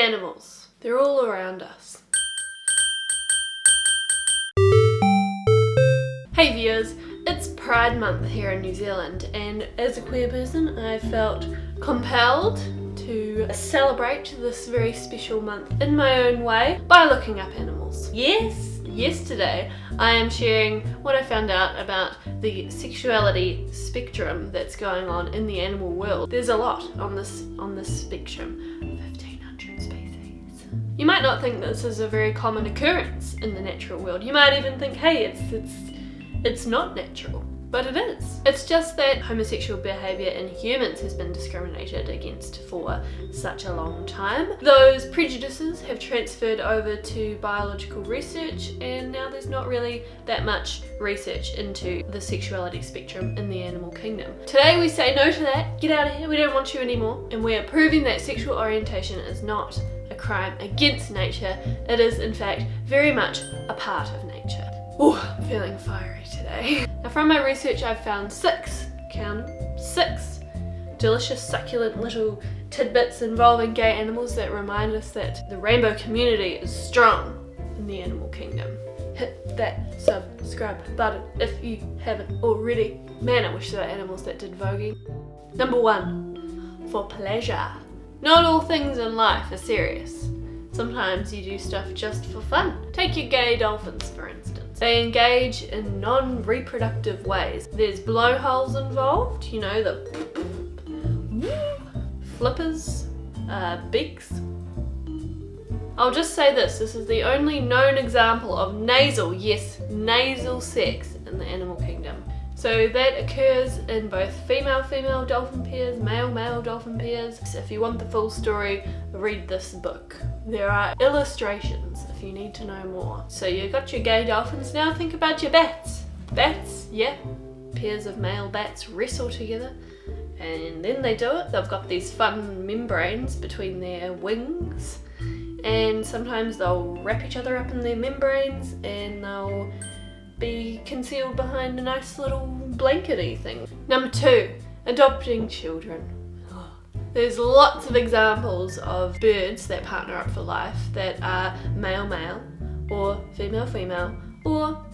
animals. They're all around us. Hey viewers, it's Pride Month here in New Zealand, and as a queer person I felt compelled to celebrate this very special month in my own way by looking up animals. Yes, yesterday I am sharing what I found out about the sexuality spectrum that's going on in the animal world. There's a lot on this spectrum. 1,500 species. You might not think this is a very common occurrence in the natural world. You might even think, hey, it's not natural, but it is. It's just that homosexual behaviour in humans has been discriminated against for such a long time. Those prejudices have transferred over to biological research, and now there's not really that much research into the sexuality spectrum in the animal kingdom. Today we say no to that, get out of here, we don't want you anymore, and we are proving that sexual orientation is not a crime against nature. It is in fact very much a part of nature. Oh, I'm feeling fiery today. Now from my research I've found six delicious succulent little tidbits involving gay animals that remind us that the rainbow community is strong in the animal kingdom. Hit that subscribe button if you haven't already. Man, I wish there were animals that did voguing. Number 1, for pleasure. Not all things in life are serious. Sometimes you do stuff just for fun. Take your gay dolphins for instance. They engage in non-reproductive ways. There's blowholes involved, you know, the flippers, beaks. I'll just say this is the only known example of nasal sex in the animal kingdom. So that occurs in both female-female dolphin pairs, male-male dolphin pairs. So if you want the full story, read this book. There are illustrations if you need to know more. So you've got your gay dolphins, now think about your bats. Bats, yeah, pairs of male bats wrestle together, and then they do it. They've got these fun membranes between their wings, and sometimes they'll wrap each other up in their membranes and they'll be concealed behind a nice little blankety thing. Number 2, adopting children. There's lots of examples of birds that partner up for life that are male-male or female-female or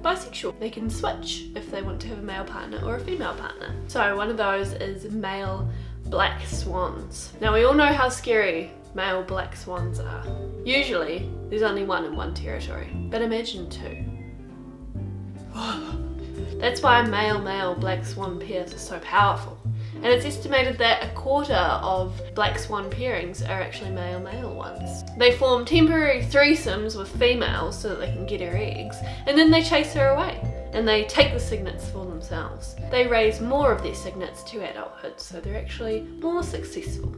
bisexual. They can switch if they want to have a male partner or a female partner. So one of those is male black swans. Now we all know how scary male black swans are. Usually there's only one in one territory, but imagine 2. That's why male-male black swan pairs are so powerful. And it's estimated that 1/4 of black swan pairings are actually male-male ones. They form temporary threesomes with females so that they can get her eggs, and then they chase her away and they take the cygnets for themselves. They raise more of their cygnets to adulthood, so they're actually more successful.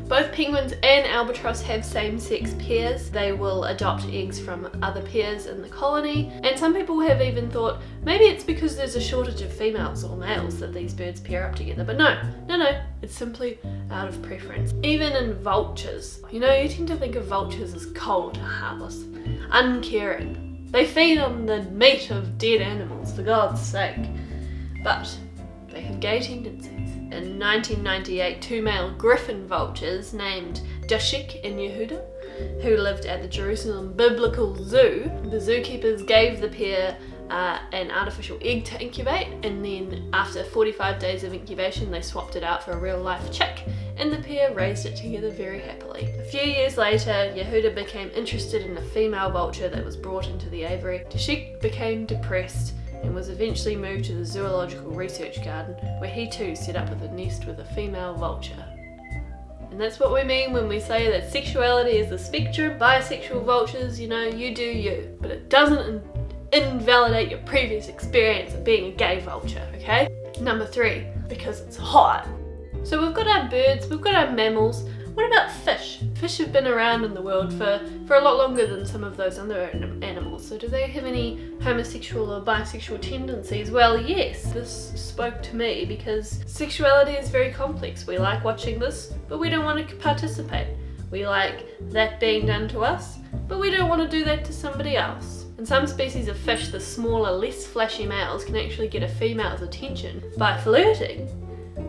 Both penguins and albatross have same-sex pairs. They will adopt eggs from other pairs in the colony, and some people have even thought maybe it's because there's a shortage of females or males that these birds pair up together, but no, it's simply out of preference. Even in vultures, you know, you tend to think of vultures as cold, heartless, uncaring. They feed on the meat of dead animals, for God's sake, but they have gay tendencies. In 1998, 2 male griffin vultures named Dashik and Yehuda, who lived at the Jerusalem Biblical Zoo, the zookeepers gave the pair an artificial egg to incubate, and then after 45 days of incubation they swapped it out for a real life chick, and the pair raised it together very happily. A few years later, Yehuda became interested in a female vulture that was brought into the aviary. Dashik became depressed and was eventually moved to the Zoological Research Garden, where he too set up with a nest with a female vulture. And that's what we mean when we say that sexuality is a spectrum. Bisexual vultures, you know, you do you, but it doesn't invalidate your previous experience of being a gay vulture, okay? Number 3, because it's hot. So we've got our birds, we've got our mammals. What about fish? Fish have been around in the world for a lot longer than some of those other animals. So do they have any homosexual or bisexual tendencies? Well, yes. This spoke to me because sexuality is very complex. We like watching this, but we don't want to participate. We like that being done to us, but we don't want to do that to somebody else. In some species of fish, the smaller, less flashy males can actually get a female's attention by flirting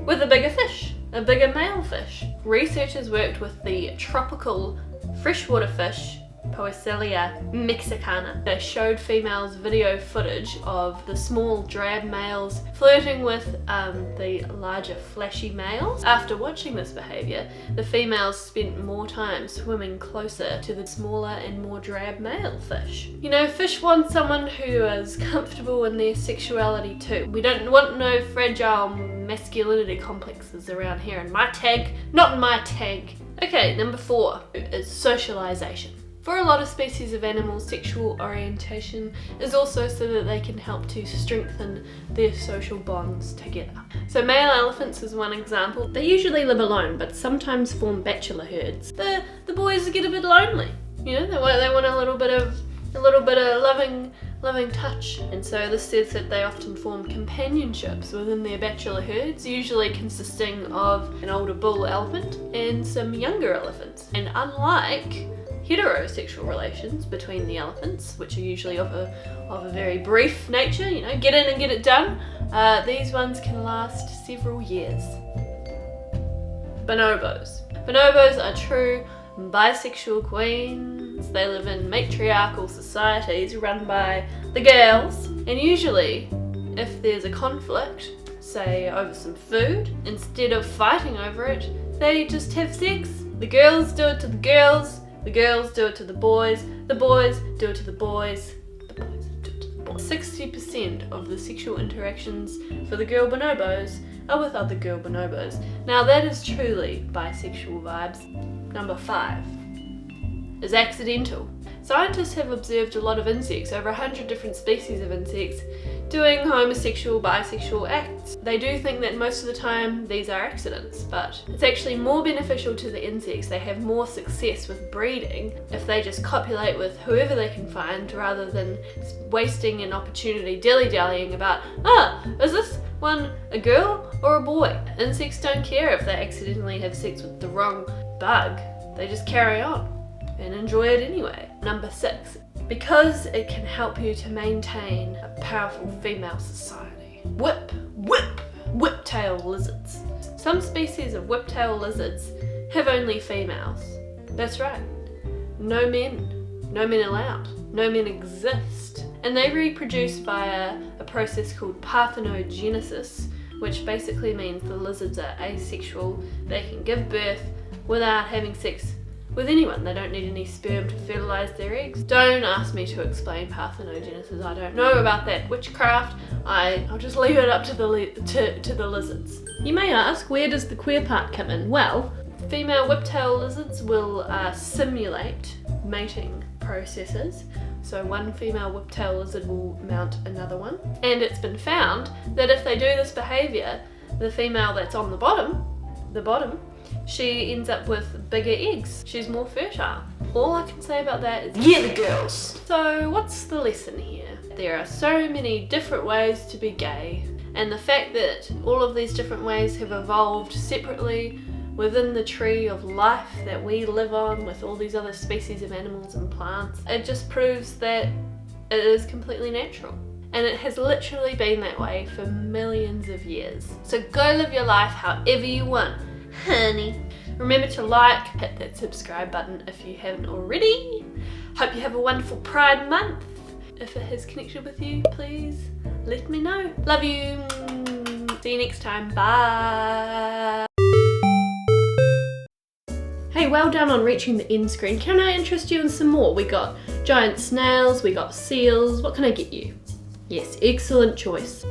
with a bigger fish, a bigger male fish. Researchers worked with the tropical Freshwater fish, Poecilia mexicana. They showed females video footage of the small drab males flirting with the larger flashy males. After watching this behaviour, the females spent more time swimming closer to the smaller and more drab male fish. You know, fish want someone who is comfortable in their sexuality too. We don't want no fragile masculinity complexes around here in my tank, not in my tank. Okay, number 4 is socialization. For a lot of species of animals, sexual orientation is also so that they can help to strengthen their social bonds together. So male elephants is one example. They usually live alone, but sometimes form bachelor herds. The boys get a bit lonely, you know, they want a little bit of loving touch, and so this says that they often form companionships within their bachelor herds, usually consisting of an older bull elephant and some younger elephants. And unlike heterosexual relations between the elephants, which are usually of a very brief nature, you know, get in and get it done, these ones can last several years. Bonobos. Bonobos are true bisexual queens. They live in matriarchal societies run by the girls, and usually if there's a conflict, say over some food, instead of fighting over it, they just have sex. The girls do it to the girls do it to the boys do it to the boys, the boys do it to the boys. 60% of the sexual interactions for the girl bonobos are with other girl bonobos. Now that is truly bisexual vibes. Number 5 is accidental. Scientists have observed a lot of insects, over 100 different species of insects, doing homosexual, bisexual acts. They do think that most of the time these are accidents, but it's actually more beneficial to the insects. They have more success with breeding if they just copulate with whoever they can find, rather than wasting an opportunity dilly-dallying about, is this one a girl or a boy? Insects don't care if they accidentally have sex with the wrong bug. They just carry on and enjoy it anyway. Number 6, because it can help you to maintain a powerful female society. Whiptail lizards. Some species of whiptail lizards have only females. That's right. No men allowed. No men exist. And they reproduce via a process called parthenogenesis, which basically means the lizards are asexual. They can give birth without having sex with anyone. They don't need any sperm to fertilize their eggs. Don't ask me to explain parthenogenesis. I don't know about that witchcraft. I'll just leave it up to the lizards. You may ask, where does the queer part come in? Well, female whiptail lizards will simulate mating processes. So one female whiptail lizard will mount another one. And it's been found that if they do this behavior, the female that's on the bottom, she ends up with bigger eggs. She's more fertile. All I can say about that is, yeah, the girls. So what's the lesson here? There are so many different ways to be gay, and the fact that all of these different ways have evolved separately within the tree of life that we live on with all these other species of animals and plants, it just proves that it is completely natural. And it has literally been that way for millions of years. So go live your life however you want, honey. Remember to like, hit that subscribe button if you haven't already. Hope you have a wonderful Pride Month. If it has connected with you, please let me know. Love you. See you next time. Bye. Hey, well done on reaching the end screen. Can I interest you in some more? We got giant snails, we got seals. What can I get you? Yes, excellent choice.